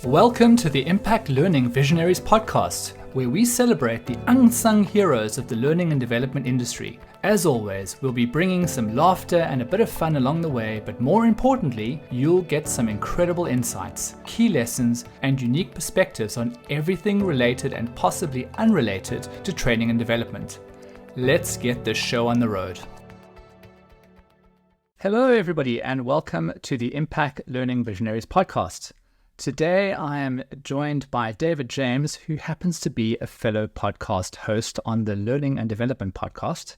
Welcome to the Impact Learning Visionaries podcast, where we celebrate the unsung heroes of the learning and development industry. As always, we'll be bringing some laughter and a bit of fun along the way, but more importantly, you'll get some incredible insights, key lessons, and unique perspectives on everything related and possibly unrelated to training and development. Let's get this show on the road. Hello, everybody, and welcome to the Impact Learning Visionaries podcast. Today, I am joined by David James, who happens to be a fellow podcast host on the Learning and Development podcast.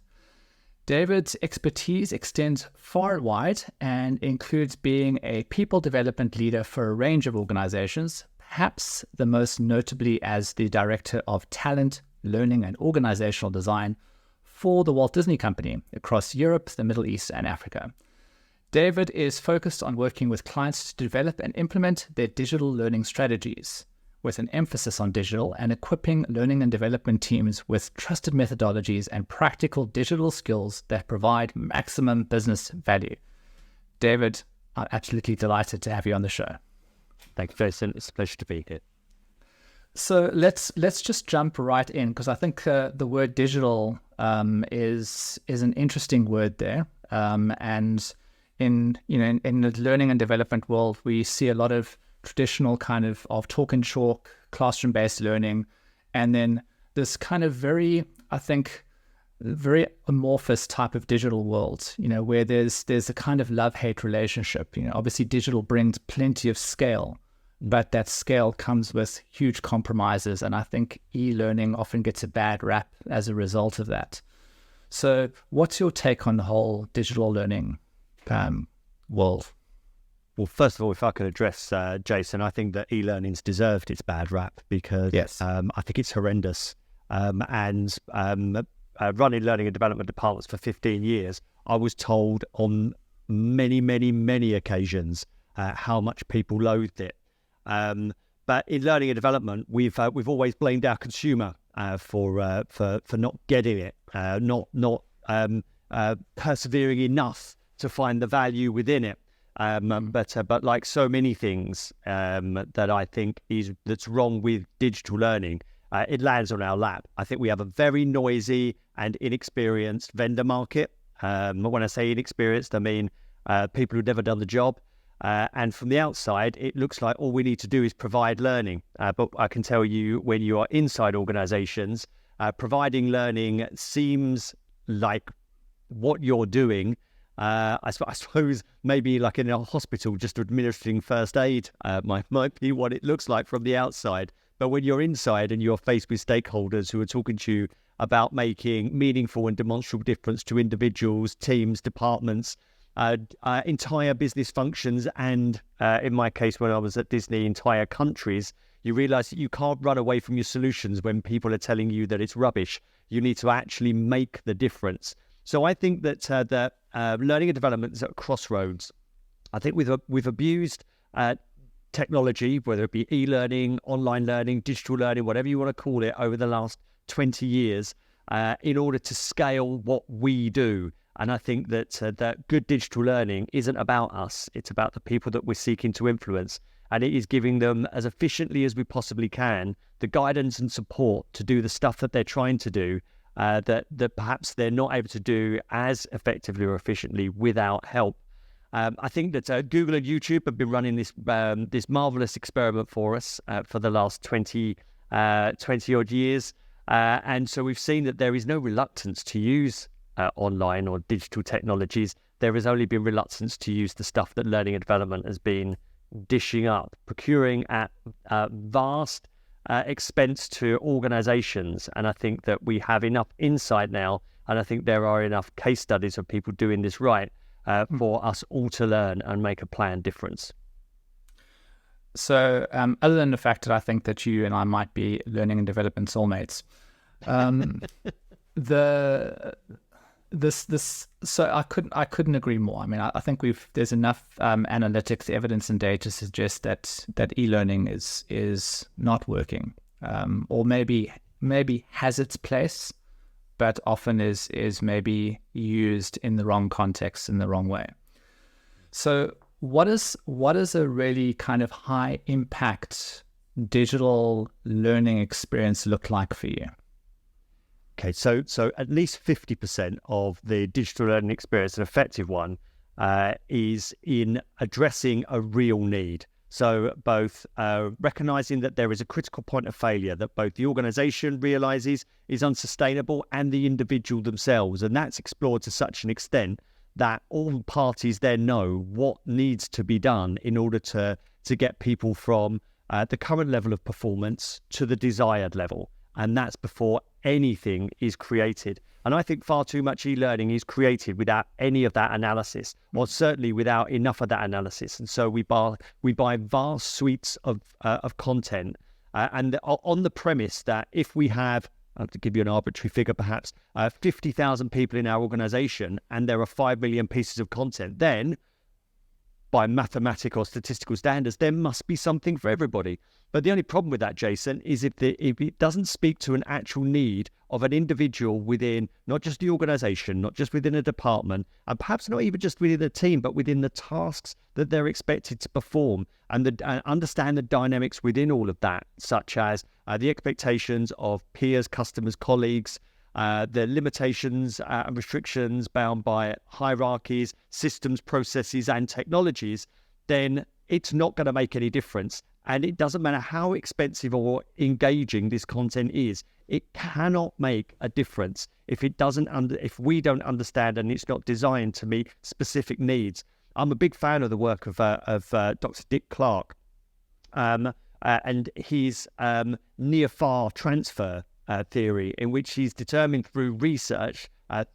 David's expertise extends far and wide and includes being a people development leader for a range of organizations, perhaps the most notably as the Director of Talent, Learning and Organizational Design for the Walt Disney Company across Europe, the Middle East, and Africa. David is focused on working with clients to develop and implement their digital learning strategies, with an emphasis on digital and equipping learning and development teams with trusted methodologies and practical digital skills that provide maximum business value. David, I'm absolutely delighted to have you on the show. Thanks, Jason. It's a pleasure to be here. So let's just jump right in, because I think the word digital is an interesting word there, and in the learning and development world, we see a lot of traditional kind of talk and chalk, classroom-based learning, and then this kind of very amorphous type of digital world, where there's a kind of love-hate relationship. Obviously digital brings plenty of scale, but that scale comes with huge compromises, and I think e-learning often gets a bad rap as a result of that. So what's your take on the whole digital learning world? Well, first of all, if I could address Jason, I think that e-learning's deserved its bad rap because yes. I think it's horrendous. And running learning and development departments for 15 years, I was told on many occasions how much people loathed it. But in learning and development, we've always blamed our consumer for not getting it, not persevering enough to find the value within it. But like so many things that I think that's wrong with digital learning, it lands on our lap. I think we have a very noisy and inexperienced vendor market. When I say inexperienced, I mean people who've never done the job. And from the outside, it looks like all we need to do is provide learning. But I can tell you, when you are inside organizations, providing learning seems like what you're doing. I suppose maybe like in a hospital, just administering first aid might be what it looks like from the outside. But when you're inside and you're faced with stakeholders who are talking to you about making meaningful and demonstrable difference to individuals, teams, departments, entire business functions, and in my case, when I was at Disney, entire countries, you realize that you can't run away from your solutions when people are telling you that it's rubbish. You need to actually make the difference. So I think that learning and development is at a crossroads. I think we've abused technology, whether it be e-learning, online learning, digital learning, whatever you want to call it, over the last 20 years in order to scale what we do. And I think that good digital learning isn't about us. It's about the people that we're seeking to influence. And it is giving them, as efficiently as we possibly can, the guidance and support to do the stuff that they're trying to do, that perhaps they're not able to do as effectively or efficiently without help. I think that Google and YouTube have been running this marvelous experiment for us for the last 20 odd years. And so we've seen that there is no reluctance to use online or digital technologies. There has only been reluctance to use the stuff that learning and development has been dishing up, procuring at vast expense to organizations. And I think that we have enough insight now, and I think there are enough case studies of people doing this right for us all to learn and make a planned difference. So other than the fact that I think that you and I might be learning and development soulmates, so I couldn't agree more. I mean, I think there's enough analytics, evidence, and data to suggest that e-learning is not working, or maybe has its place, but often is maybe used in the wrong context in the wrong way. So what is a really kind of high impact digital learning experience look like for you? Okay, so at least 50% of the digital learning experience, an effective one, is in addressing a real need. So both recognizing that there is a critical point of failure that both the organization realizes is unsustainable and the individual themselves. And that's explored to such an extent that all parties then know what needs to be done in order to get people from the current level of performance to the desired level. And that's before anything is created. And I think far too much e-learning is created without any of that analysis, or certainly without enough of that analysis. And so we buy vast suites of content, and on the premise that if we have, to give you an arbitrary figure perhaps, 50,000 people in our organization and there are 5 million pieces of content, then by mathematical or statistical standards, there must be something for everybody. But the only problem with that, Jason, is if it doesn't speak to an actual need of an individual within not just the organization, not just within a department, and perhaps not even just within a team, but within the tasks that they're expected to perform, and understand the dynamics within all of that, such as the expectations of peers, customers, colleagues, the limitations and restrictions bound by hierarchies, systems, processes, and technologies, then it's not going to make any difference. And it doesn't matter how expensive or engaging this content is, it cannot make a difference if if we don't understand and it's not designed to meet specific needs. I'm a big fan of the work of Dr. Dick Clark and his near-far transfer theory, in which he's determined through research,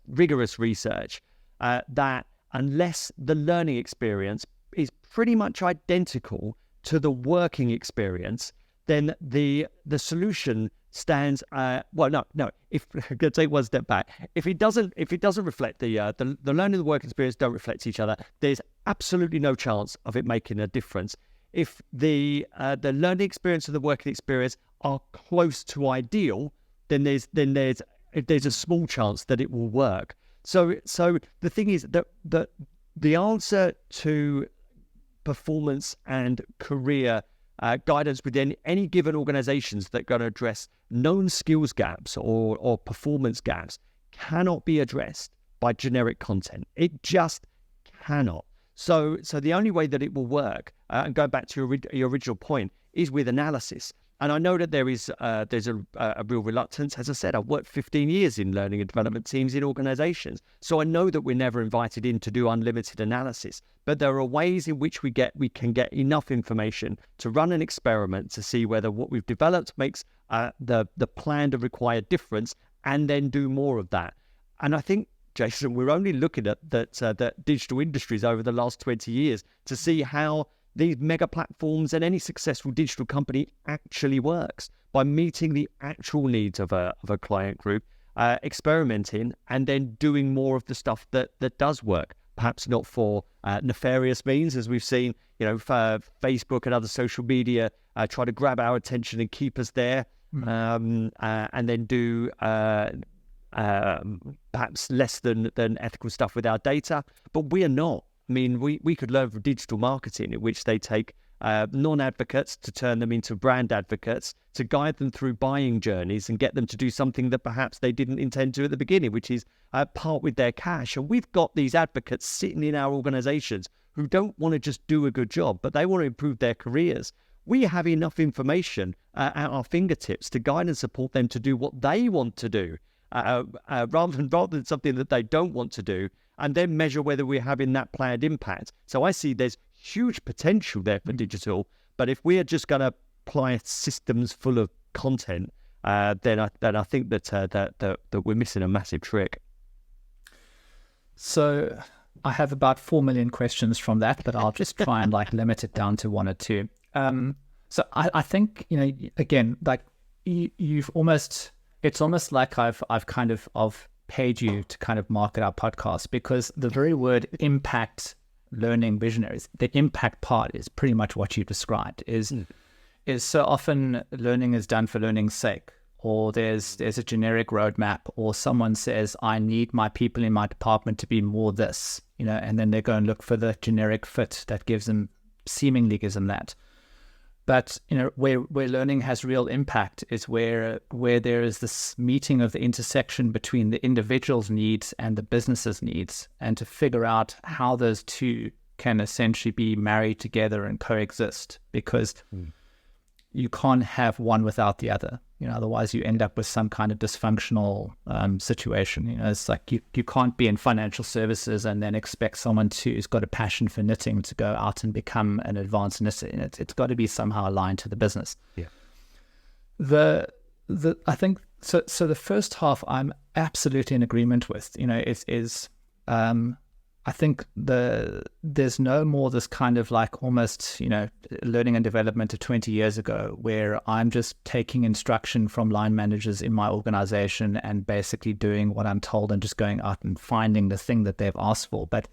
rigorous research, that unless the learning experience is pretty much identical to the working experience, then the solution stands. If I'm going to take one step back, if it doesn't reflect the learning and the work experience don't reflect each other, there's absolutely no chance of it making a difference. If the learning experience and the working experience are close to ideal, then there's a small chance that it will work. So the thing is that the answer to performance and career guidance within any given organizations that are going to address known skills gaps or performance gaps cannot be addressed by generic content. It just cannot. So the only way that it will work, and going back to your original point, is with analysis. And I know that there's a real reluctance. As I said, I've worked 15 years in learning and development teams in organizations. So I know that we're never invited in to do unlimited analysis. But there are ways in which we can get enough information to run an experiment to see whether what we've developed makes the planned and required difference, and then do more of that. And I think, Jason, we're only looking at that digital industries over the last 20 years to see how these mega platforms and any successful digital company actually works, by meeting the actual needs of a client group, experimenting, and then doing more of the stuff that does work. Perhaps not for nefarious means, as we've seen, for Facebook and other social media try to grab our attention and keep us there, and then do perhaps less than ethical stuff with our data. But we are not. I mean, we could learn from digital marketing, in which they take non-advocates to turn them into brand advocates, to guide them through buying journeys and get them to do something that perhaps they didn't intend to at the beginning, which is part with their cash. And we've got these advocates sitting in our organizations who don't want to just do a good job, but they want to improve their careers. We have enough information at our fingertips to guide and support them to do what they want to do, rather than something that they don't want to do, and then measure whether we're having that planned impact. So I see there's huge potential there for digital, but if we are just going to apply systems full of content, then I think that we're missing a massive trick. So I have about 4 million questions from that, but I'll just try and limit it down to one or two. So I think, again, you've almost, it's almost like I've kind of paid you to kind of market our podcast, because the very word Impact Learning Visionaries, the impact part is pretty much what you described, is so often learning is done for learning's sake. or there's a generic roadmap, or someone says, I need my people in my department to be more this, and then they go and look for the generic fit that seemingly gives them that. But where learning has real impact is where there is this meeting of the intersection between the individual's needs and the business's needs, and to figure out how those two can essentially be married together and coexist, because you can't have one without the other. Otherwise you end up with some kind of dysfunctional situation. It's like you can't be in financial services and then expect someone who's got a passion for knitting to go out and become an advanced knitter. It's got to be somehow aligned to the business. Yeah. I think so. So the first half I'm absolutely in agreement with. I think there's no more this kind of like almost, learning and development of 20 years ago, where I'm just taking instruction from line managers in my organization and basically doing what I'm told and just going out and finding the thing that they've asked for. But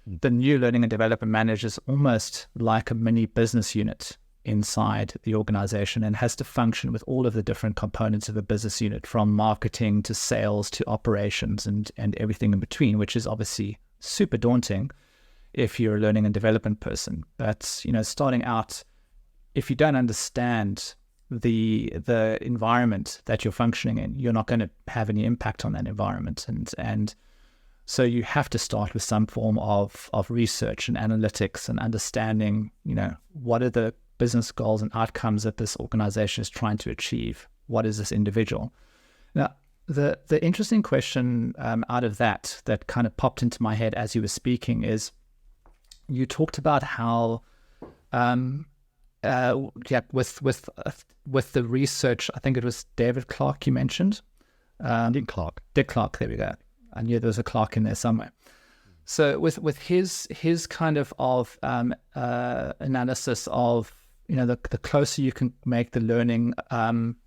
the new learning and development manager is almost like a mini business unit inside the organization, and has to function with all of the different components of a business unit, from marketing to sales to operations and everything in between, which is obviously super daunting if you're a learning and development person. But starting out, if you don't understand the environment that you're functioning in, you're not going to have any impact on that environment. And so you have to start with some form of research and analytics and understanding, what are the business goals and outcomes that this organization is trying to achieve? What is this individual? Now, the interesting question out of that kind of popped into my head as you were speaking is, you talked about how with the research, I think it was David Clark you mentioned. Dick Clark, there we go. I knew there was a Clark in there somewhere. So with his kind of analysis of, the closer you can make the learning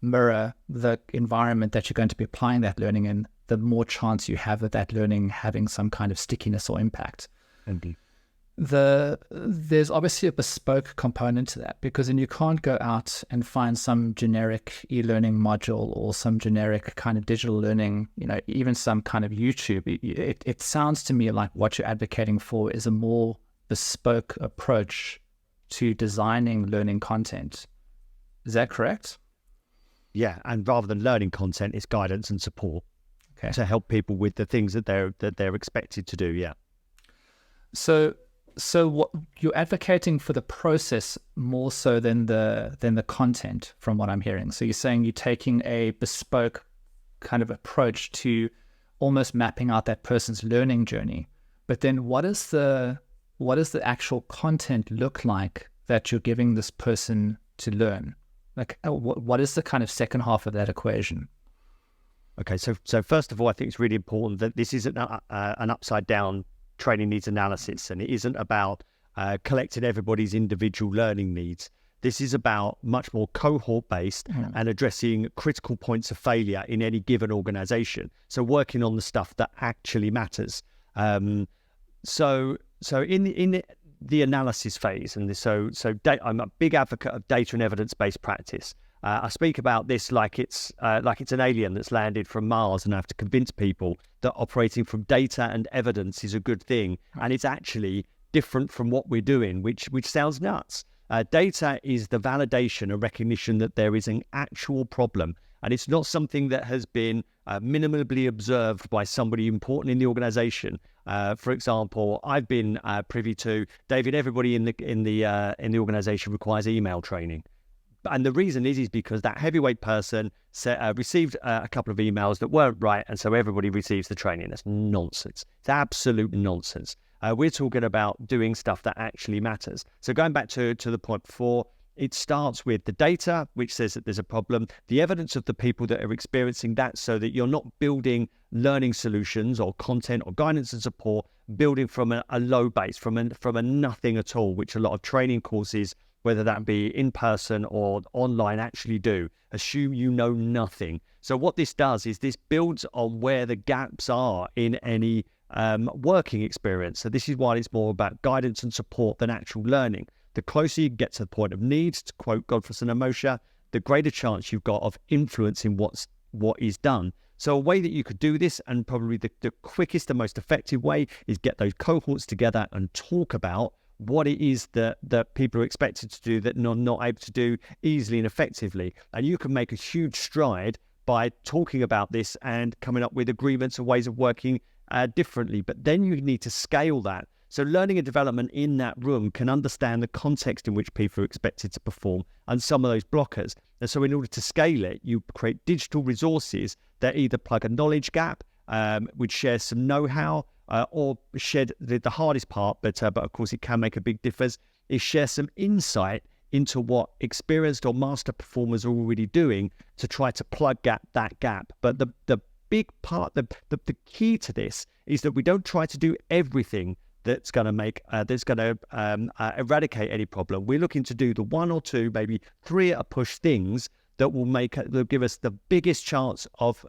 mirror the environment that you're going to be applying that learning in, the more chance you have of that learning having some kind of stickiness or impact. Indeed. There's obviously a bespoke component to that, because then you can't go out and find some generic e-learning module or some generic kind of digital learning, even some kind of YouTube. It sounds to me like what you're advocating for is a more bespoke approach to designing learning content. Is that correct? Yeah, and rather than learning content, it's guidance and support to help people with the things that they're expected to do. Yeah. So what you're advocating for the process more so than the content, from what I'm hearing. So you're saying you're taking a bespoke kind of approach to almost mapping out that person's learning journey. But then what does the actual content look like that you're giving this person to learn? Like, what is the kind of second half of that equation? Okay, so first of all, I think it's really important that this isn't an upside down training needs analysis, and it isn't about collecting everybody's individual learning needs. This is about much more cohort based and addressing critical points of failure in any given organization. So working on the stuff that actually matters. So in the analysis phase, and I'm a big advocate of data and evidence-based practice. I speak about this like it's an alien that's landed from Mars, and I have to convince people that operating from data and evidence is a good thing, and it's actually different from what we're doing, which sounds nuts. Data is the validation and recognition that there is an actual problem, and it's not something that has been minimally observed by somebody important in the organization. For example, I've been privy to, David, everybody in the organization requires email training. And the reason is because that heavyweight person received a couple of emails that weren't right, and so everybody receives the training. That's nonsense. It's absolute nonsense. We're talking about doing stuff that actually matters. So going back to the point before, it starts with the data, which says that there's a problem, the evidence of the people that are experiencing that, so that you're not building learning solutions or content or guidance and support, building from a low base, from a nothing at all, which a lot of training courses, whether that be in person or online, actually do. Assume you know nothing. So what this does is this builds on where the gaps are in any working experience. So this is why it's more about guidance and support than actual learning. The closer you get to the point of needs, to quote Godfrey and Moshe, the greater chance you've got of influencing what is done. So a way that you could do this, and probably the quickest and most effective way, is get those cohorts together and talk about what it is that people are expected to do that not able to do easily and effectively. And you can make a huge stride by talking about this and coming up with agreements and ways of working differently. But then you need to scale that. So learning and development in that room can understand the context in which people are expected to perform and some of those blockers. And so in order to scale it, you create digital resources that either plug a knowledge gap, which shares some know-how, or shed the hardest part, but of course it can make a big difference, is share some insight into what experienced or master performers are already doing to try to plug that gap. But the big part, the key to this is that we don't try to do everything that's going to eradicate any problem. We're looking to do the one or two, maybe three at a push things that will give us the biggest chance of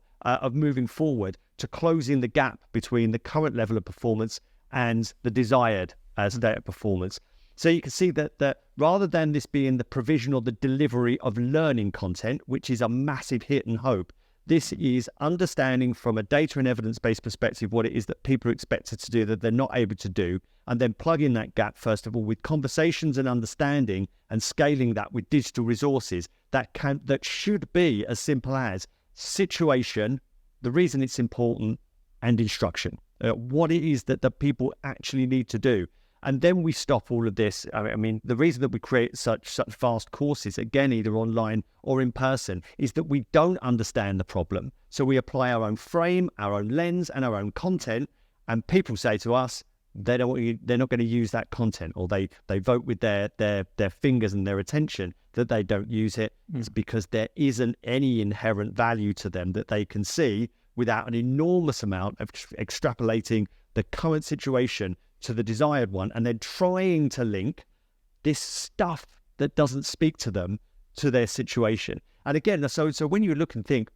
moving forward to closing the gap between the current level of performance and the desired state of performance. So you can see that rather than this being the provision or the delivery of learning content, which is a massive hit and hope, this is understanding from a data and evidence-based perspective what it is that people are expected to do that they're not able to do, and then plugging that gap, first of all, with conversations and understanding, and scaling that with digital resources that should be as simple as situation, the reason it's important, and instruction. What it is that the people actually need to do. And then we stop all of this. I mean, the reason that we create such fast courses, again, either online or in person, is that we don't understand the problem. So we apply our own frame, our own lens, and our own content. And people say to us, they're not going to use that content, or they vote with their fingers and their attention that they don't use it. It's because there isn't any inherent value to them that they can see without an enormous amount of extrapolating the current situation to the desired one, and then trying to link this stuff that doesn't speak to them to their situation. And again, so when you look and think,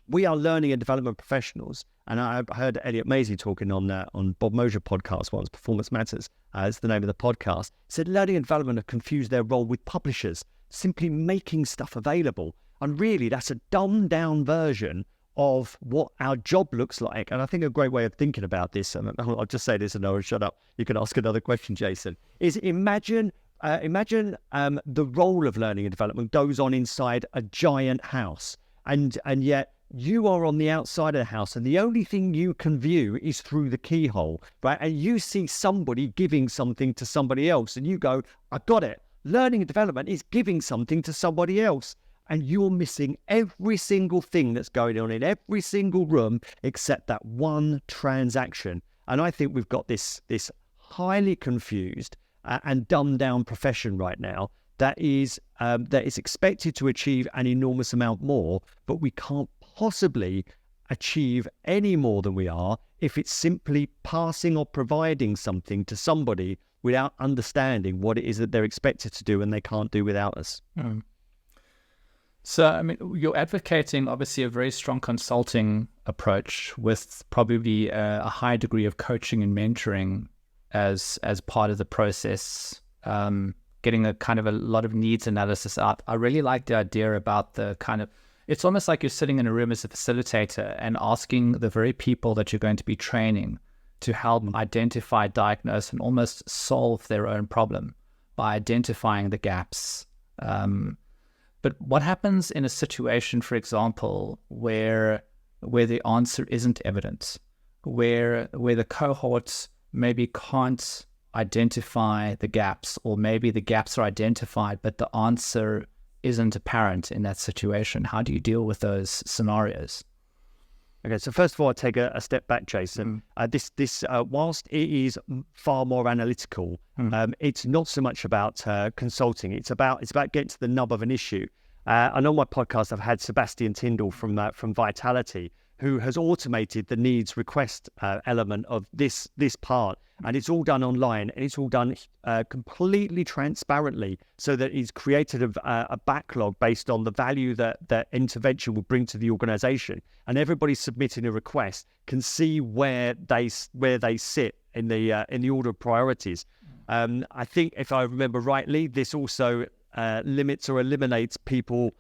we are learning and development professionals, and I heard Elliot Maisie talking on Bob Mosier podcast once, Performance Matters, is the name of the podcast, said learning and development have confused their role with publishers, simply making stuff available. And really, that's a dumbed down version of what our job looks like. And I think a great way of thinking about this, and I'll just say this and I'll shut up, you can ask another question, Jason, is imagine the role of learning and development goes on inside a giant house, and yet you are on the outside of the house, and the only thing you can view is through the keyhole, right? And you see somebody giving something to somebody else, and you go, I got it. Learning and development is giving something to somebody else. And you're missing every single thing that's going on in every single room except that one transaction. And I think we've got this highly confused and dumbed down profession right now that is expected to achieve an enormous amount more, but we can't possibly achieve any more than we are if it's simply passing or providing something to somebody without understanding what it is that they're expected to do and they can't do without us. So, I mean, you're advocating obviously a very strong consulting approach with probably a high degree of coaching and mentoring as part of the process, getting a kind of a lot of needs analysis up. I really like the idea about the kind of, it's almost like you're sitting in a room as a facilitator and asking the very people that you're going to be training to help identify, diagnose, and almost solve their own problem by identifying the gaps. But what happens in a situation, for example, where the answer isn't evident, where the cohorts maybe can't identify the gaps, or maybe the gaps are identified, but the answer isn't apparent in that situation? How do you deal with those scenarios? Okay, so first of all, I take a step back, Jason. This whilst it is far more analytical, it's not so much about consulting. It's about getting to the nub of an issue. And on my podcast, I've had Sebastian Tyndall from Vitality, who has automated the needs request element of this part, and it's all done online, and it's all done completely transparently, so that it's created a backlog based on the value that intervention will bring to the organization, and everybody submitting a request can see where they sit in the order of priorities. I think, if I remember rightly, this also limits or eliminates people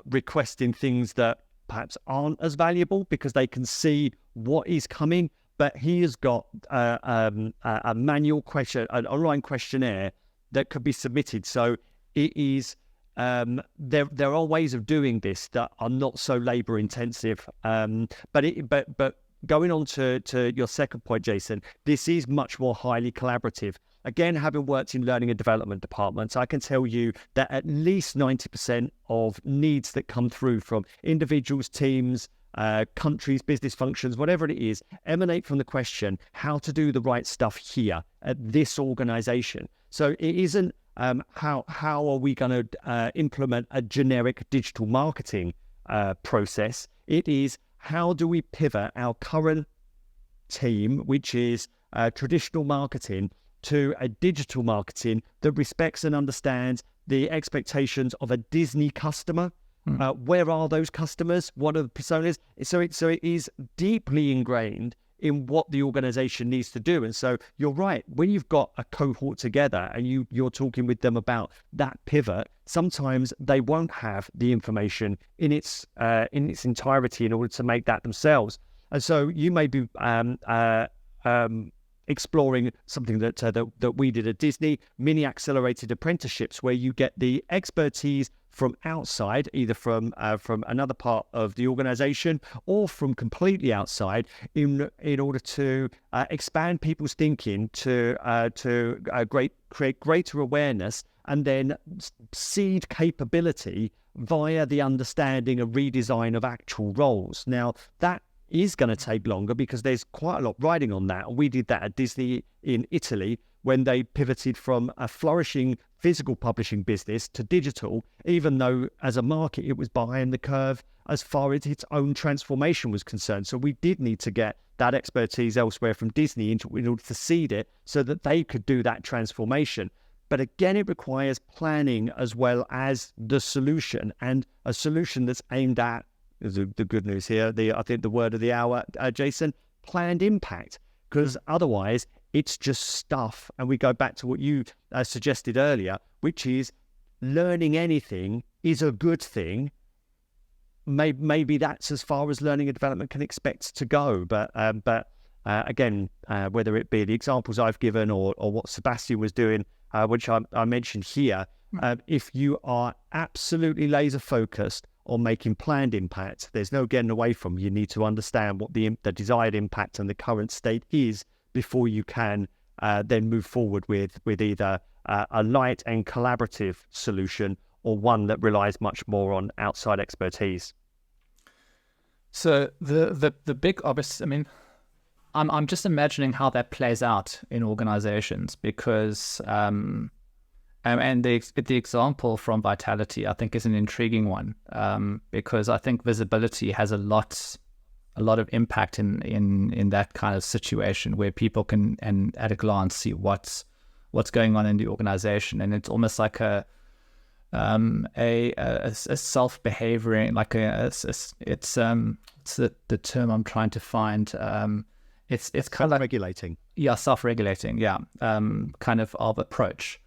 requesting things that perhaps aren't as valuable because they can see what is coming. But he has got a manual question, an online questionnaire that could be submitted. So it is there are ways of doing this that are not so labor intensive. But going on to your second point, Jason, this is much more highly collaborative. Again, having worked in learning and development departments, I can tell you that at least 90% of needs that come through from individuals, teams, countries, business functions, whatever it is, emanate from the question, how to do the right stuff here at this organization. So it isn't how are we going to implement a generic digital marketing process. It is how do we pivot our current team, which is traditional marketing, to a digital marketing that respects and understands the expectations of a Disney customer. Where are those customers? What are the personas? So it is deeply ingrained in what the organization needs to do. And so you're right, when you've got a cohort together and you're talking with them about that pivot, sometimes they won't have the information in its entirety in order to make that themselves. And so you may be exploring something that we did at Disney, mini accelerated apprenticeships, where you get the expertise from outside, either from another part of the organization or from completely outside, in order to expand people's thinking, to create greater awareness, and then seed capability via the understanding and redesign of actual roles. Now, that is going to take longer because there's quite a lot riding on that. We did that at Disney in Italy when they pivoted from a flourishing physical publishing business to digital, even though as a market it was behind the curve as far as its own transformation was concerned. So we did need to get that expertise elsewhere from Disney in order to seed it so that they could do that transformation. But again, it requires planning as well as the solution, and a solution that's aimed at, the good news here, I think the word of the hour, Jason, planned impact, because otherwise it's just stuff. And we go back to what you suggested earlier, which is learning anything is a good thing. Maybe that's as far as learning and development can expect to go. But again, whether it be the examples I've given or what Sebastian was doing, which I mentioned here, if you are absolutely laser focused on making planned impact, there's no getting away from. You need to understand what the desired impact and the current state is before you can then move forward with either a light and collaborative solution or one that relies much more on outside expertise. So the big obvious, I mean, I'm just imagining how that plays out in organizations, because and the example from Vitality, I think, is an intriguing one, because I think visibility has a lot of impact in that kind of situation where people can, and at a glance, see what's going on in the organization, and it's almost like a self-behaving, like it's the term I'm trying to find. It's kind of self-regulating. Self-regulating, kind of approach.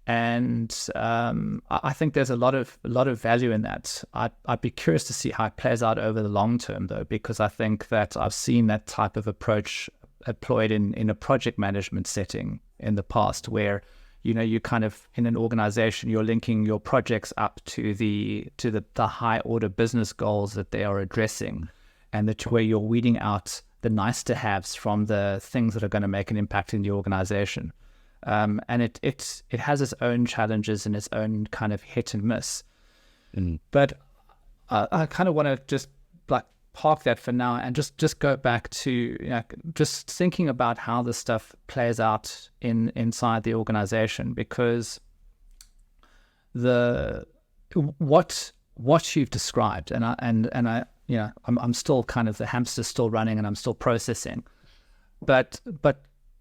And I think there's a lot of value in that. I'd be curious to see how it plays out over the long term, though, because I think that I've seen that type of approach employed in a project management setting in the past, where you kind of, in an organization, you're linking your projects up to the high order business goals that they are addressing, and that's where you're weeding out the nice to haves from the things that are going to make an impact in the organization. And it has its own challenges and its own kind of hit and miss. But I kind of want to just like park that for now and just go back to just thinking about how this stuff plays out inside the organization, because what you've described, and I I'm still kind of, the hamster's still running and I'm still processing, but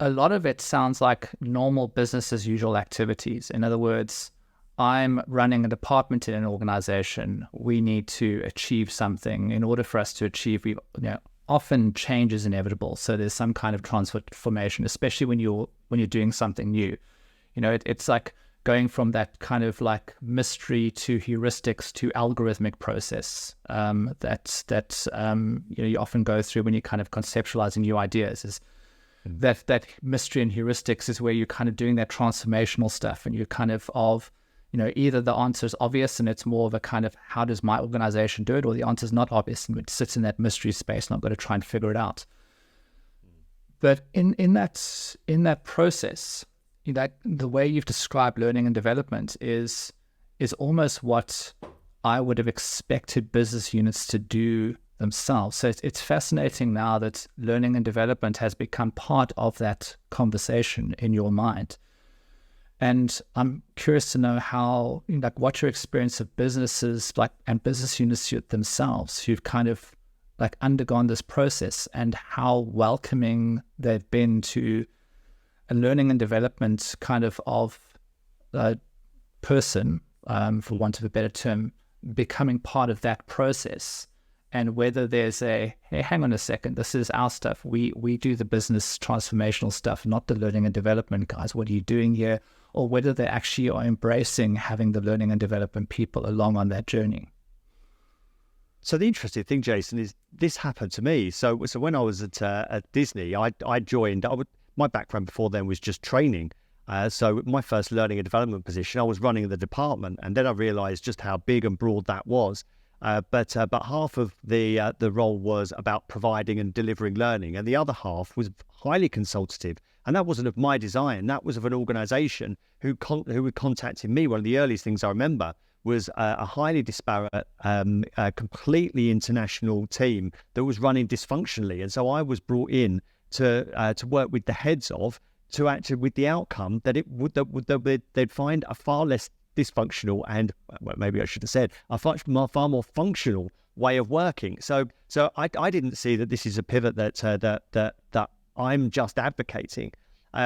a lot of it sounds like normal business as usual activities. In other words, I'm running a department in an organization. We need to achieve something. In order for us to achieve, often change is inevitable. So there's some kind of transformation, especially when you're doing something new. It's like going from that kind of like mystery to heuristics to algorithmic process you often go through when you're kind of conceptualizing new ideas. Is that mystery and heuristics is where you're kind of doing that transformational stuff, and you're kind of either the answer is obvious and it's more of a kind of how does my organization do it, or the answer is not obvious and it sits in that mystery space and I've got to try and figure it out. But in that process, the way you've described learning and development is almost what I would have expected business units to do themselves. So it's fascinating now that learning and development has become part of that conversation in your mind. And I'm curious to know how, what your experience of businesses and business units themselves who've kind of undergone this process, and how welcoming they've been to a learning and development kind of person, for want of a better term, becoming part of that process. And whether there's hey, hang on a second, this is our stuff. We do the business transformational stuff, not the learning and development guys. What are you doing here? Or whether they actually are embracing having the learning and development people along on that journey. So the interesting thing, Jason, is this happened to me. So when I was at Disney, I joined. My background before then was just training. So my first learning and development position, I was running the department, and then I realised just how big and broad that was. But half of the role was about providing and delivering learning, and the other half was highly consultative. And that wasn't of my design. That was of an organisation who had contacted me. One of the earliest things I remember was a highly disparate, completely international team that was running dysfunctionally. And so I was brought in to work with the heads of, to actually with the outcome that they'd find a far less dysfunctional and, well, maybe I should have said, a far more functional way of working. So I didn't see that this is a pivot that I'm just advocating.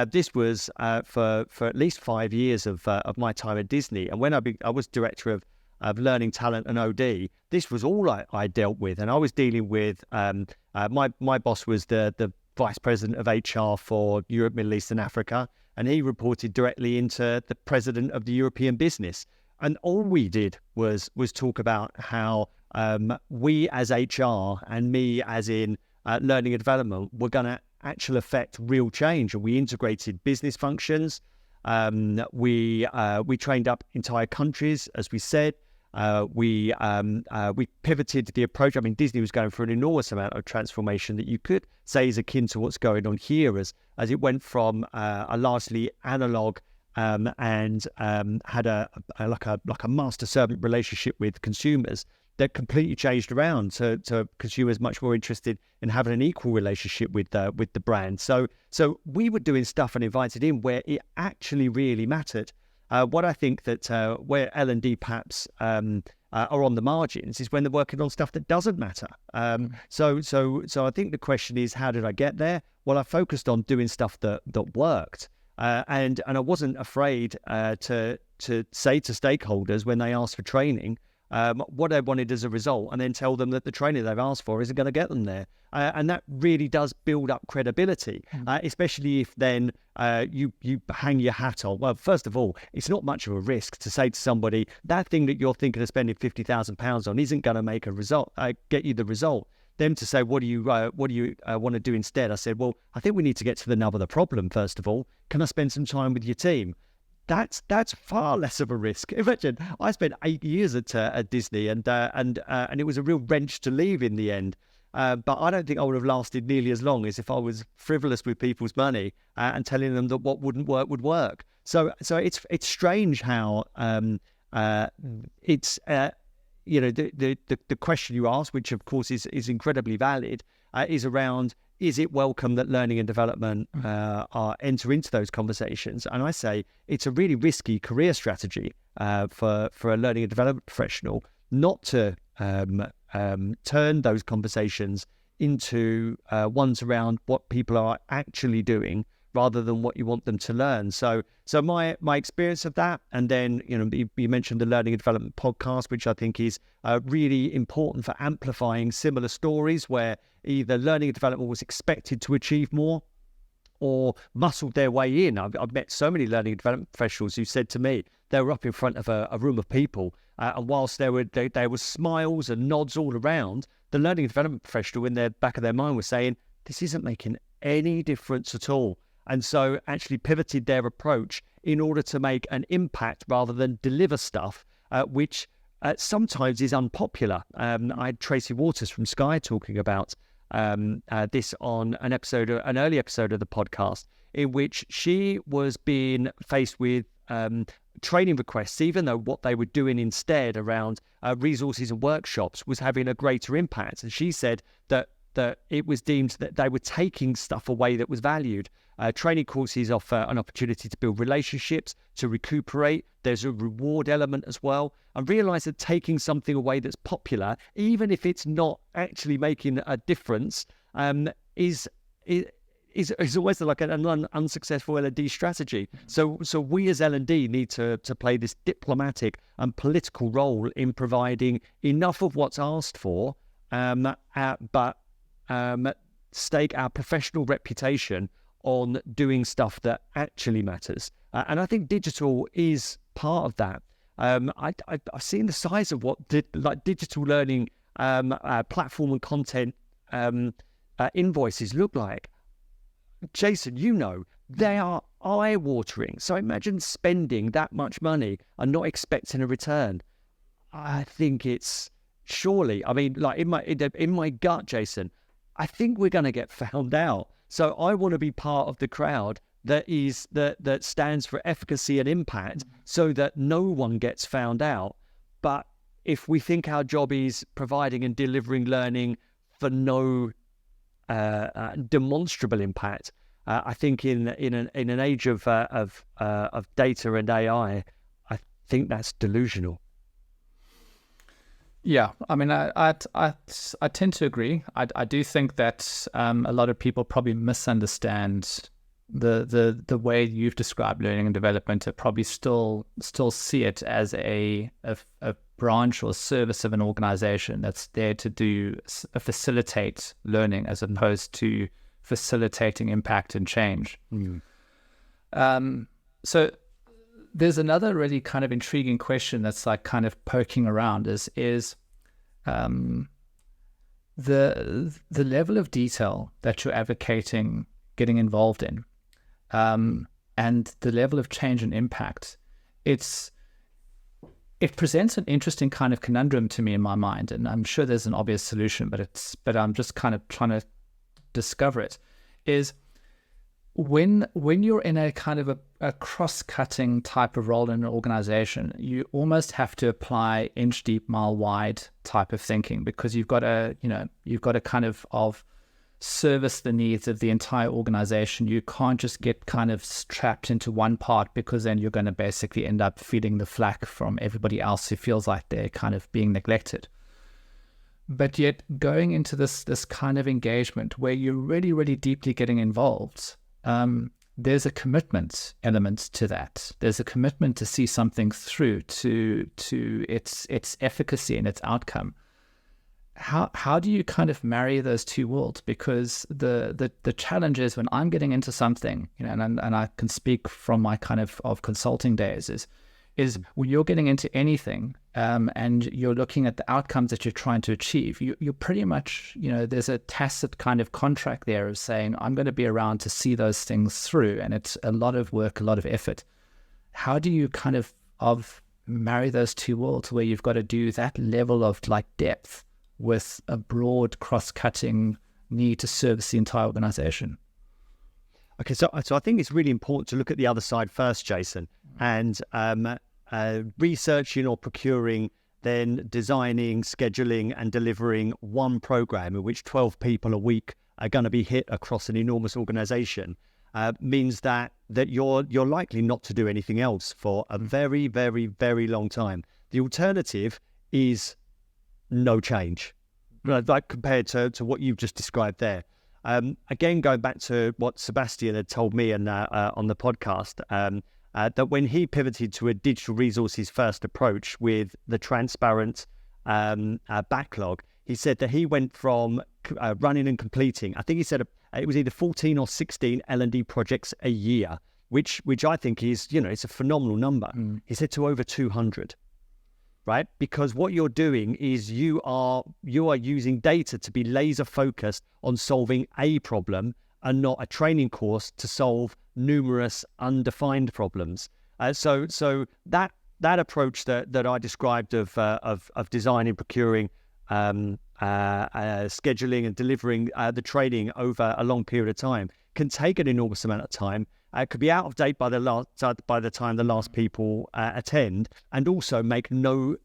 This was for at least 5 years of my time at Disney, and when I was director of learning, talent, and OD, this was all I dealt with, and I was dealing with my boss was the vice president of HR for Europe, Middle East, and Africa, and he reported directly into the president of the European business. And all we did was talk about how we as HR and me as in learning and development were going to actual affect real change. And we integrated business functions. We trained up entire countries, as we said. We pivoted the approach. I mean, Disney was going through an enormous amount of transformation that you could say is akin to what's going on here, as it went from a largely analog and had a master-servant relationship with consumers that completely changed around to consumers much more interested in having an equal relationship with the brand. So we were doing stuff and invited in where it actually really mattered. What I think that where L&D perhaps are on the margins is when they're working on stuff that doesn't matter. So I think the question is, how did I get there? Well, I focused on doing stuff that worked, and I wasn't afraid to say to stakeholders when they asked for training what they wanted as a result, and then tell them that the training they've asked for isn't going to get them there. And that really does build up credibility, especially if then you hang your hat on. Well, first of all, it's not much of a risk to say to somebody, that thing that you're thinking of spending £50,000 on isn't going to make a result, get you the result. Them to say, what do you want to do instead? I said, well, I think we need to get to the nub of the problem first of all. Can I spend some time with your team? That's far less of a risk. Imagine, I spent 8 years at Disney, and it was a real wrench to leave in the end. But I don't think I would have lasted nearly as long as if I was frivolous with people's money and telling them that what wouldn't work would work. So it's strange how it's the question you asked, which of course is incredibly valid, is around, is it welcome that learning and development enter into those conversations? And I say it's a really risky career strategy for a learning and development professional not to turn those conversations into ones around what people are actually doing rather than what you want them to learn. So my experience of that, and then you mentioned the Learning and Development podcast, which I think is really important for amplifying similar stories where either learning and development was expected to achieve more, or muscled their way in. I've met so many learning and development professionals who said to me they were up in front of a room of people, and whilst there were smiles and nods all around, the learning and development professional in the back of their mind was saying, this isn't making any difference at all. And so actually pivoted their approach in order to make an impact rather than deliver stuff, which sometimes is unpopular. I had Tracy Waters from Sky talking about this on an early episode of the podcast, in which she was being faced with training requests, even though what they were doing instead around resources and workshops was having a greater impact. And she said that it was deemed that they were taking stuff away that was valued. Training courses offer an opportunity to build relationships, to recuperate. There's a reward element as well. And realise that taking something away that's popular, even if it's not actually making a difference, is always like an unsuccessful L&D strategy. So we as L&D need to play this diplomatic and political role in providing enough of what's asked for, but stake our professional reputation on doing stuff that actually matters. And I think digital is part of that. I've seen the size of what digital learning platform and content invoices look like. Jason, they are eye-watering. So imagine spending that much money and not expecting a return. I think it's surely, in my gut, Jason, I think we're going to get found out. So I want to be part of the crowd that stands for efficacy and impact, so that no one gets found out. But if we think our job is providing and delivering learning for no demonstrable impact, I think in an age of data and AI, I think that's delusional. Yeah, I mean, I tend to agree. I do think that a lot of people probably misunderstand the way you've described learning and development, to probably still see it as a branch or service of an organization that's there to facilitate learning, as opposed to facilitating impact and change. So there's another really kind of intriguing question that's like kind of poking around is the level of detail that you're advocating getting involved in, and the level of change and impact. It presents an interesting kind of conundrum to me in my mind, and I'm sure there's an obvious solution, but I'm just kind of trying to discover it. Is when you're in a kind of a cross-cutting type of role in an organization, you almost have to apply inch deep, mile wide type of thinking, because you've got to kind of service the needs of the entire organization. You can't just get kind of trapped into one part, because then you're going to basically end up feeling the flack from everybody else who feels like they're kind of being neglected. But yet going into this kind of engagement where you're really, really deeply getting involved, there's a commitment element to that. There's a commitment to see something through to its efficacy and its outcome. How do you kind of marry those two worlds? Because the challenge is, when I'm getting into something, and I can speak from my kind of consulting days, is when you're getting into anything, and you're looking at the outcomes that you're trying to achieve, you're pretty much, there's a tacit kind of contract there of saying, I'm going to be around to see those things through, and it's a lot of work, a lot of effort. How do you kind of marry those two worlds, where you've got to do that level of like depth with a broad cross-cutting need to service the entire organization? Okay, so I think it's really important to look at the other side first, Jason, and researching or procuring, then designing, scheduling and delivering one program in which 12 people a week are going to be hit across an enormous organization means that you're likely not to do anything else for a very, very, very long time. The alternative is no change, like compared to what you've just described there. Again, going back to what Sebastian had told me on the podcast, that when he pivoted to a digital resources first approach with the transparent backlog, he said that he went from running and completing, I think he said it was either 14 or 16 L&D projects a year, which I think is, it's a phenomenal number. He said to over 200. Right? Because what you're doing is you are using data to be laser focused on solving a problem and not a training course to solve numerous undefined problems. So that approach that I described of designing, procuring, scheduling and delivering the training over a long period of time can take an enormous amount of time. It could be out of date by the time the last people attend, and also make no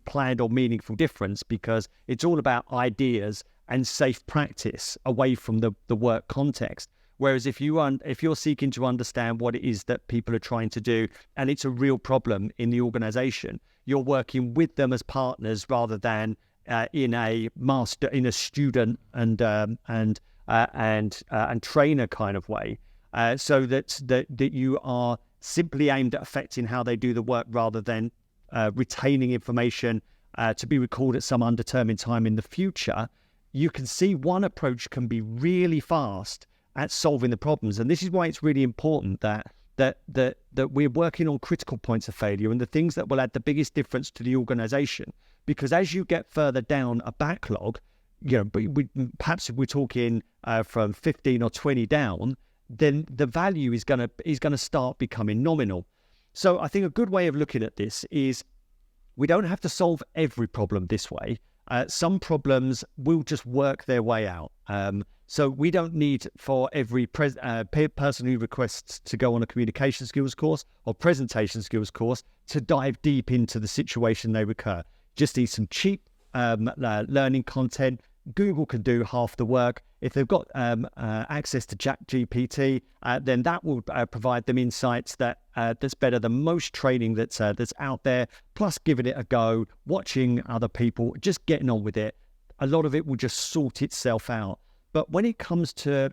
planned or meaningful difference, because it's all about ideas and safe practice away from the work context. Whereas if you're seeking to understand what it is that people are trying to do, and it's a real problem in the organization, you're working with them as partners rather than in a student and trainer kind of way. So that you are simply aimed at affecting how they do the work, rather than retaining information to be recalled at some undetermined time in the future. You can see one approach can be really fast at solving the problems, and this is why it's really important that we're working on critical points of failure and the things that will add the biggest difference to the organization. Because as you get further down a backlog, perhaps if we're talking from 15 or 20 down, then the value is going to start becoming nominal. So I think a good way of looking at this is we don't have to solve every problem this way. Some problems will just work their way out. So we don't need for every person who requests to go on a communication skills course or presentation skills course to dive deep into the situation they recur. Just need some cheap learning content. Google can do half the work. If they've got access to ChatGPT, then that will provide them insights that's better than most training that's out there. Plus, giving it a go, watching other people, just getting on with it. A lot of it will just sort itself out. But when it comes to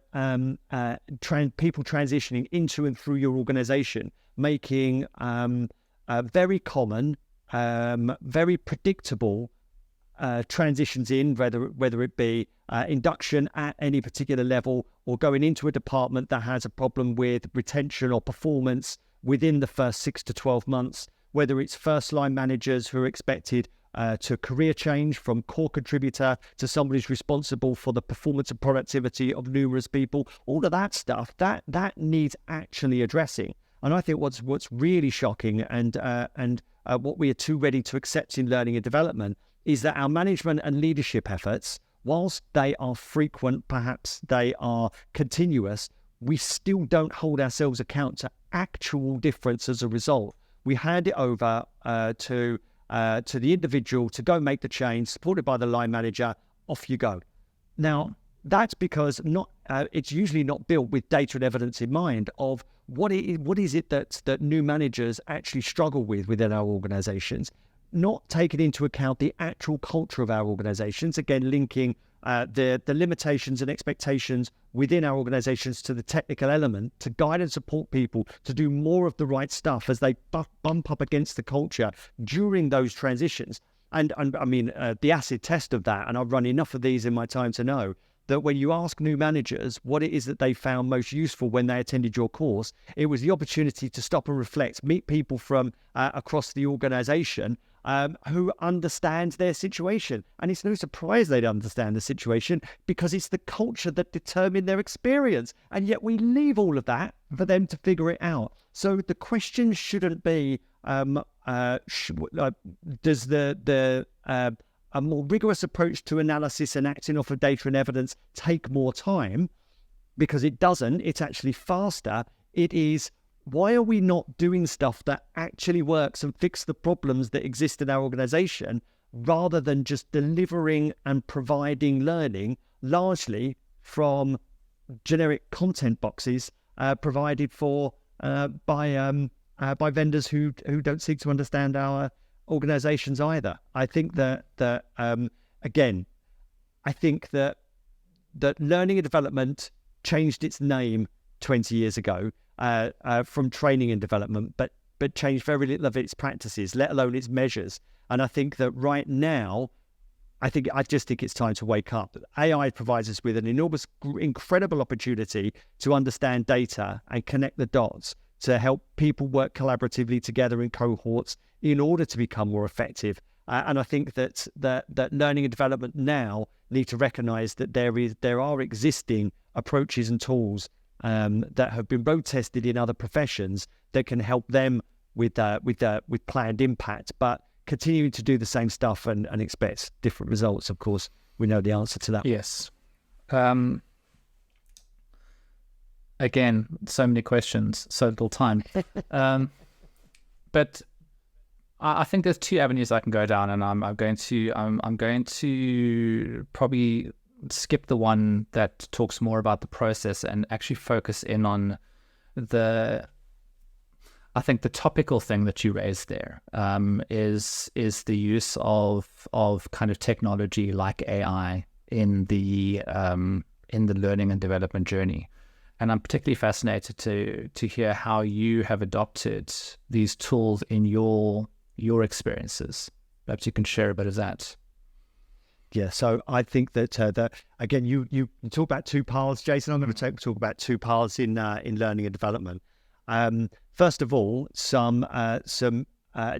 people transitioning into and through your organization, making very common, very predictable transitions in, whether it be induction at any particular level, or going into a department that has a problem with retention or performance within the first 6 to 12 months, whether it's first line managers who are expected to career change from core contributor to somebody who's responsible for the performance and productivity of numerous people, all of that stuff that needs actually addressing. And I think what's really shocking and what we are too ready to accept in learning and development is that our management and leadership efforts, whilst they are frequent, perhaps they are continuous, we still don't hold ourselves account to actual difference as a result. We hand it over to the individual to go make the change, supported by the line manager. Off you go. Now, that's because it's usually not built with data and evidence in mind of what is it that new managers actually struggle with within our organizations, not taking into account the actual culture of our organizations, again, linking the limitations and expectations within our organizations to the technical element, to guide and support people to do more of the right stuff as they bump up against the culture during those transitions. And I mean, the acid test of that, and I've run enough of these in my time to know, that when you ask new managers what it is that they found most useful when they attended your course, it was the opportunity to stop and reflect, meet people from across the organization who understand their situation. And it's no surprise they'd understand the situation, because it's the culture that determined their experience. And yet we leave all of that for them to figure it out. So the question shouldn't be, does a more rigorous approach to analysis and acting off of data and evidence take more time? Because it doesn't. It's actually faster. It is, why are we not doing stuff that actually works and fix the problems that exist in our organization, rather than just delivering and providing learning largely from generic content boxes provided for by vendors who don't seek to understand our organizations either. I think that again, I think that learning and development changed its name 20 years ago from training and development, but changed very little of its practices, let alone its measures. And I think that right now, I just think it's time to wake up. AI provides us with an enormous, incredible opportunity to understand data and connect the dots to help people work collaboratively together in cohorts in order to become more effective. And I think that learning and development now need to recognise that there are existing approaches and tools that have been road tested in other professions that can help them with planned impact, but continuing to do the same stuff and expect different results. Of course, we know the answer to that. Yes. Again, so many questions, so little time. But I think there's two avenues I can go down, and I'm going to probably skip the one that talks more about the process and actually focus in on I think the topical thing that you raised there is the use of kind of technology like AI in the learning and development journey. And I'm particularly fascinated to hear how you have adopted these tools in your experiences. Perhaps you can share a bit of that. Yeah, so I think that again, you talk about two paths, Jason. I'm going to talk about two paths in learning and development. First of all, some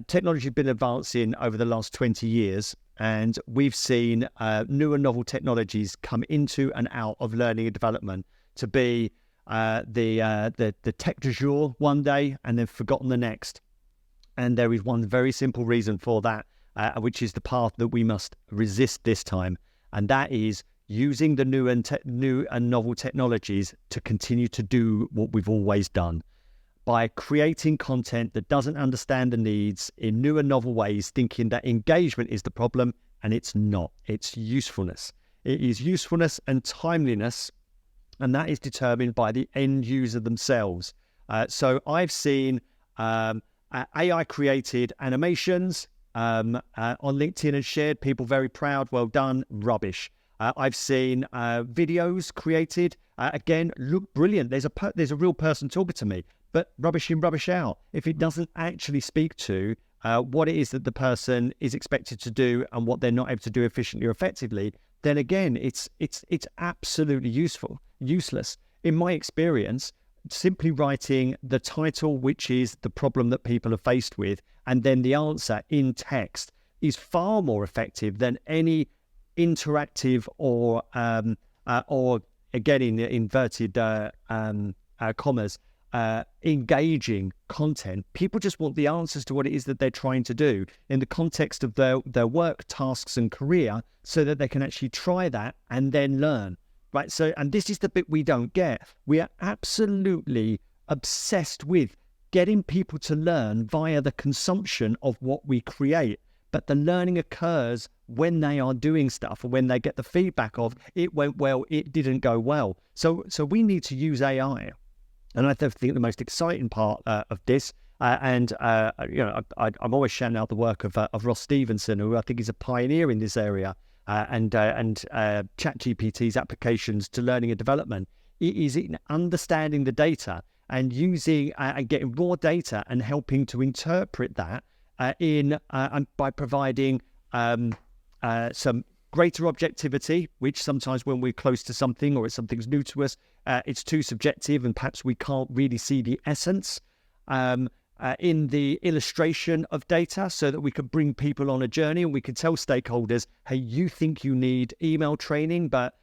technology has been advancing over the last 20 years, and we've seen new and novel technologies come into and out of learning and development to be the tech du jour one day and then forgotten the next. And there is one very simple reason for that, which is the path that we must resist this time, and that is using the new and novel technologies to continue to do what we've always done. By creating content that doesn't understand the needs in new and novel ways, thinking that engagement is the problem, and it's not. It's usefulness. It is usefulness and timeliness, and that is determined by the end user themselves. So I've seen AI-created animations on LinkedIn and shared, people very proud, well done, rubbish. I've seen videos created, again, look brilliant. There's a real person talking to me, but rubbish in, rubbish out. If it doesn't actually speak to what it is that the person is expected to do and what they're not able to do efficiently or effectively, then again, it's absolutely useless. In my experience, simply writing the title, which is the problem that people are faced with, and then the answer in text is far more effective than any interactive or again in inverted commas, engaging content. People just want the answers to what it is that they're trying to do in the context of their work, tasks and career, so that they can actually try that and then learn. Right. So, and this is the bit we don't get. We are absolutely obsessed with getting people to learn via the consumption of what we create. But the learning occurs when they are doing stuff or when they get the feedback of it went well, it didn't go well. So we need to use AI. And I think the most exciting part of this, I'm always shouting out the work of Ross Stevenson, who I think is a pioneer in this area, and ChatGPT's applications to learning and development. It is in understanding the data and using and getting raw data and helping to interpret that and by providing some greater objectivity, which sometimes when we're close to something or if something's new to us, it's too subjective and perhaps we can't really see the essence in the illustration of data, so that we can bring people on a journey and we can tell stakeholders, hey, you think you need email training, but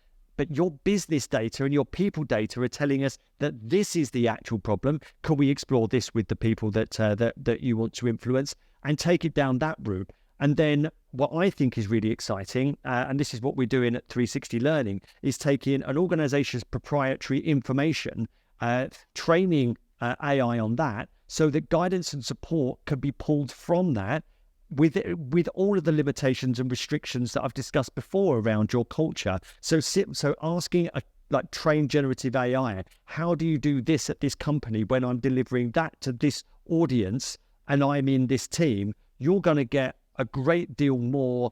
your business data and your people data are telling us that this is the actual problem. Can we explore this with the people that you want to influence and take it down that route? And then what I think is really exciting, and this is what we're doing at 360 Learning, is taking an organization's proprietary information, training AI on that, so that guidance and support can be pulled from that with all of the limitations and restrictions that I've discussed before around your culture. So asking train generative AI, how do you do this at this company when I'm delivering that to this audience and I'm in this team? You're going to get a great deal more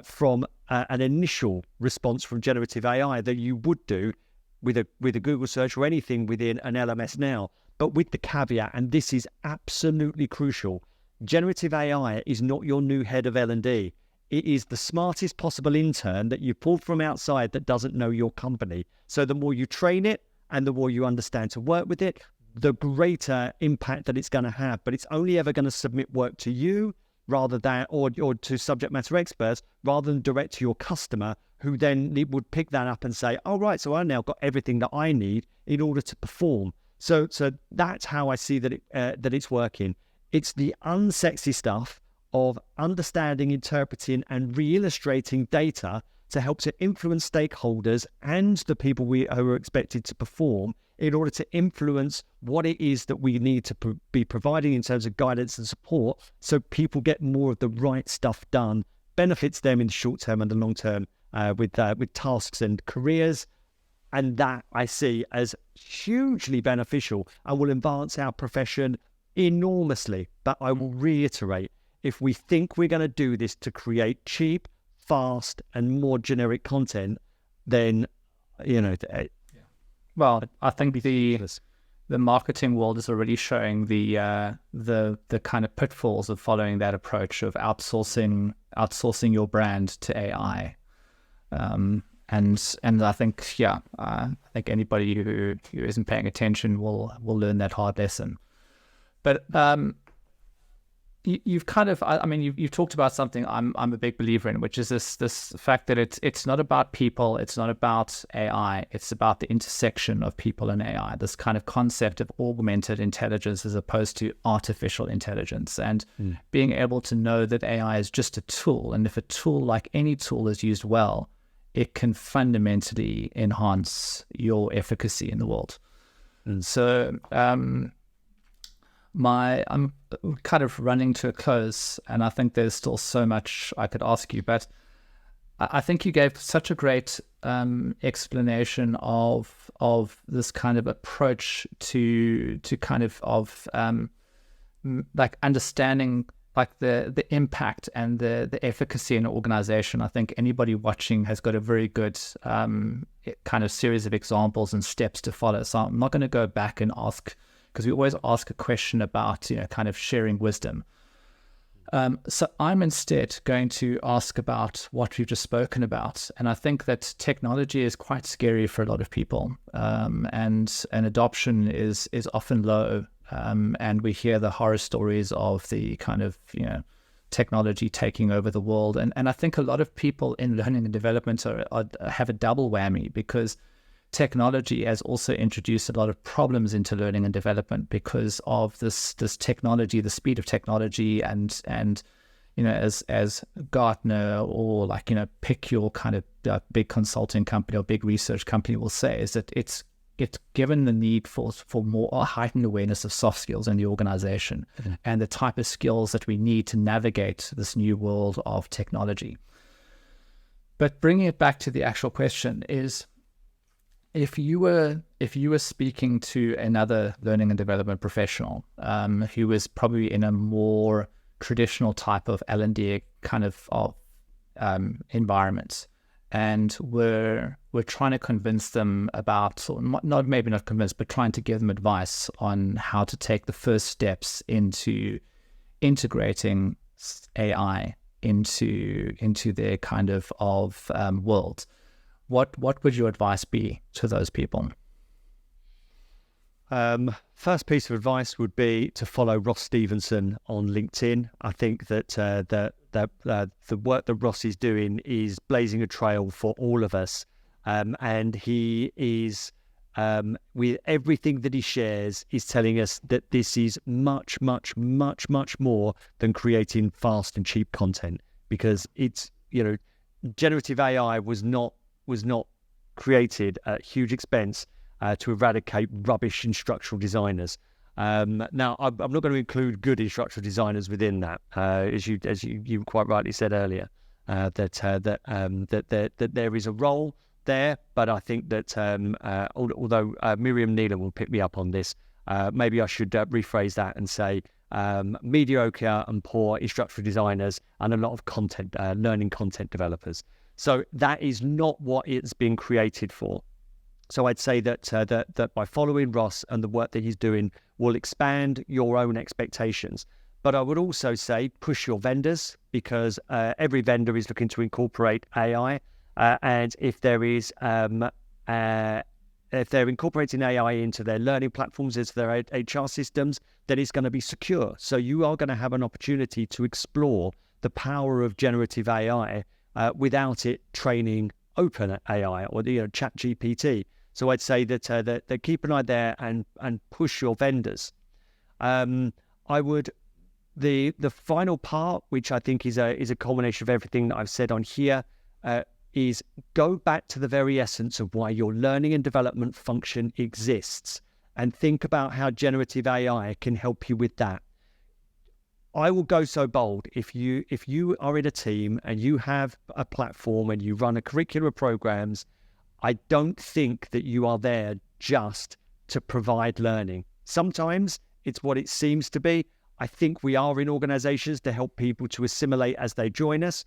from an initial response from generative AI than you would do with a Google search or anything within an LMS now. But with the caveat, and this is absolutely crucial, generative AI is not your new head of L&D. it is the smartest possible intern that you pulled from outside that doesn't know your company. So the more you train it and the more you understand to work with it, the greater impact that it's going to have. But it's only ever going to submit work to you rather than, or to subject matter experts, rather than direct to your customer, who then would pick that up and say, oh, right, so I now got everything that I need in order to perform. So that's how I see that that it's working. It's the unsexy stuff of understanding, interpreting, and re-illustrating data to help to influence stakeholders and the people who are expected to perform in order to influence what it is that we need to be providing in terms of guidance and support, so people get more of the right stuff done, benefits them in the short term and the long term with tasks and careers. And that I see as hugely beneficial and will advance our profession enormously. But I will reiterate, if we think we're going to do this to create cheap, fast, and more generic content, then, well, I think the marketing world is already showing the kind of pitfalls of following that approach of outsourcing your brand to AI. And I think, I think anybody who isn't paying attention will learn that hard lesson. But you've kind of, you've talked about something I'm a big believer in, which is this fact that it's not about people, it's not about AI, it's about the intersection of people and AI. This kind of concept of augmented intelligence as opposed to artificial intelligence, and being able to know that AI is just a tool, and if a tool, like any tool, is used well, it can fundamentally enhance your efficacy in the world. And so I'm kind of running to a close, and I think there's still so much I could ask you, but I think you gave such a great explanation of this kind of approach to kind of like understanding like the impact and the efficacy in an organization. I think anybody watching has got a very good kind of series of examples and steps to follow. So I'm not going to go back and ask, because we always ask a question about, kind of sharing wisdom. So I'm instead going to ask about what we've just spoken about. And I think that technology is quite scary for a lot of people, and adoption is often low. And we hear the horror stories of the kind of, technology taking over the world. And I think a lot of people in learning and development have a double whammy, because technology has also introduced a lot of problems into learning and development because of this technology, the speed of technology, and as Gartner or pick your kind of big consulting company or big research company will say, is that it's given the need for more heightened awareness of soft skills in the organization and the type of skills that we need to navigate this new world of technology. But bringing it back to the actual question is, if you were speaking to another learning and development professional who was probably in a more traditional type of L&D kind of environment, and we're trying to convince them about, or maybe not convince, but trying to give them advice on how to take the first steps into integrating AI into their kind of world, what would your advice be to those people? First piece of advice would be to follow Ross Stevenson on LinkedIn. I think that the work that Ross is doing is blazing a trail for all of us, and he is, with everything that he shares, is telling us that this is much, much, much, much more than creating fast and cheap content, because it's, generative AI was not created at huge expense to eradicate rubbish instructional designers. Now, I'm not going to include good instructional designers within that, as you quite rightly said earlier, that there is a role there. But I think that although Miriam Neelan will pick me up on this, maybe I should rephrase that and say mediocre and poor instructional designers and a lot of content, learning content developers. So that is not what it's been created for. So I'd say that by following Ross and the work that he's doing will expand your own expectations. But I would also say push your vendors, because every vendor is looking to incorporate AI. And if they're incorporating AI into their learning platforms, into their HR systems, then it's going to be secure. So you are going to have an opportunity to explore the power of generative AI without it training open AI or Chat GPT. So I'd say that keep an eye there and push your vendors. I would. The final part, which I think is a combination of everything that I've said on here, is go back to the very essence of why your learning and development function exists, and think about how generative AI can help you with that. I will go so bold, if you are in a team and you have a platform and you run a curriculum of programs, I don't think that you are there just to provide learning. Sometimes it's what it seems to be. I think we are in organizations to help people to assimilate as they join us,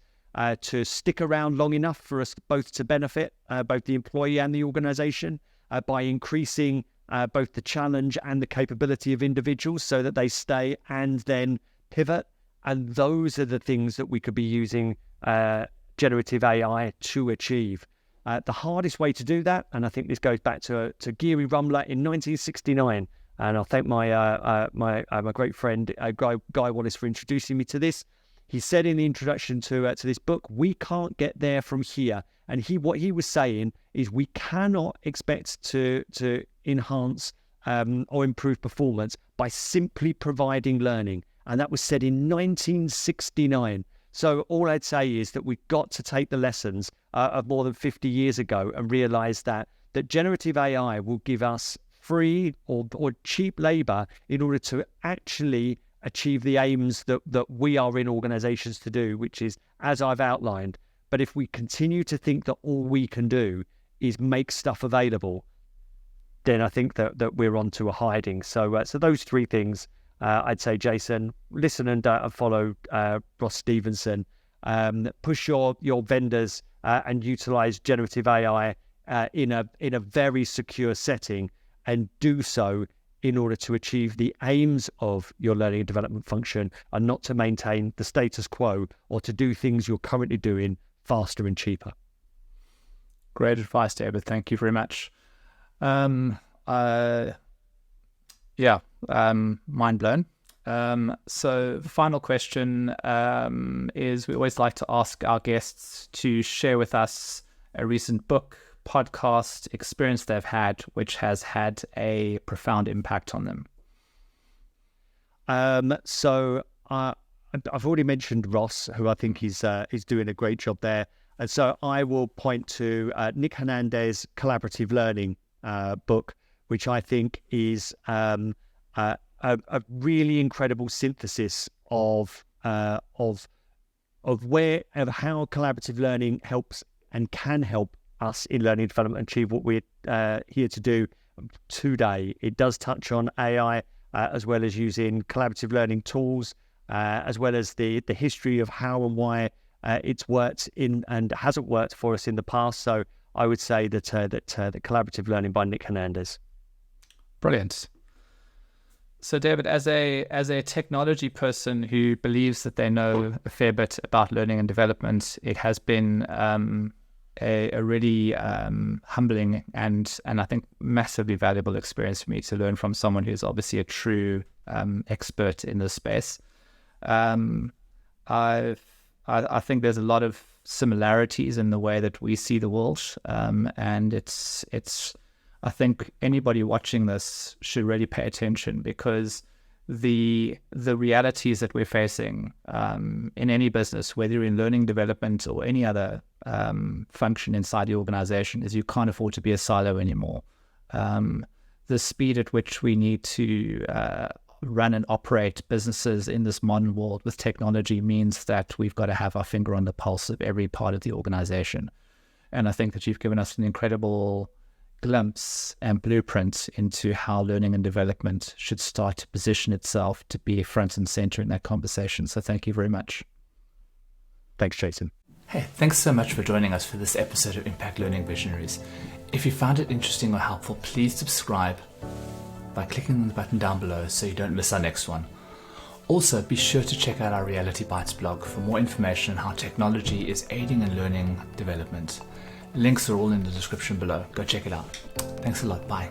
to stick around long enough for us both to benefit both the employee and the organization by increasing both the challenge and the capability of individuals so that they stay and then pivot. And those are the things that we could be using generative AI to achieve. The hardest way to do that, and I think this goes back to Geary Rumler in 1969, and I'll thank my great friend Guy Wallace for introducing me to this. He said in the introduction to this book, we can't get there from here. And what he was saying is we cannot expect to enhance or improve performance by simply providing learning. And that was said in 1969. So all I'd say is that we've got to take the lessons of more than 50 years ago and realize that generative AI will give us free or cheap labor in order to actually achieve the aims that we are in organizations to do, which is, as I've outlined. But if we continue to think that all we can do is make stuff available, then I think that we're onto a hiding. So those three things, I'd say, Jason, listen and follow Ross Stevenson, push your vendors and utilize generative AI in a very secure setting, and do so in order to achieve the aims of your learning and development function, and not to maintain the status quo or to do things you're currently doing faster and cheaper. Great advice, David. Thank you very much. Mind blown. So the final question is, we always like to ask our guests to share with us a recent book, podcast, experience they've had which has had a profound impact on them. So I've already mentioned Ross, who I think is doing a great job there. And so I will point to Nick Hernandez's Collaborative Learning book, which I think is a really incredible synthesis of how collaborative learning helps and can help us in learning and development achieve what we're here to do today. It does touch on AI as well as using collaborative learning tools, as well as the history of how and why it's worked in and hasn't worked for us in the past. So I would say that the Collaborative Learning by Nick Hernandez. Brilliant. So David, as a technology person who believes that they know a fair bit about learning and development, it has been a really humbling and I think massively valuable experience for me to learn from someone who's obviously a true expert in this space. I think there's a lot of similarities in the way that we see the world, and it's I think anybody watching this should really pay attention, because the realities that we're facing in any business, whether you're in learning development or any other function inside the organization, is you can't afford to be a silo anymore. The speed at which we need to run and operate businesses in this modern world with technology means that we've got to have our finger on the pulse of every part of the organization. And I think that you've given us an incredible glimpse and blueprint into how learning and development should start to position itself to be front and center in that conversation. So thank you very much. Thanks, Jason. Hey, thanks so much for joining us for this episode of Impact Learning Visionaries. If you found it interesting or helpful, please subscribe by clicking on the button down below so you don't miss our next one. Also, be sure to check out our Reality Bites blog for more information on how technology is aiding in learning development. Links are all in the description below. Go check it out. Thanks a lot. Bye.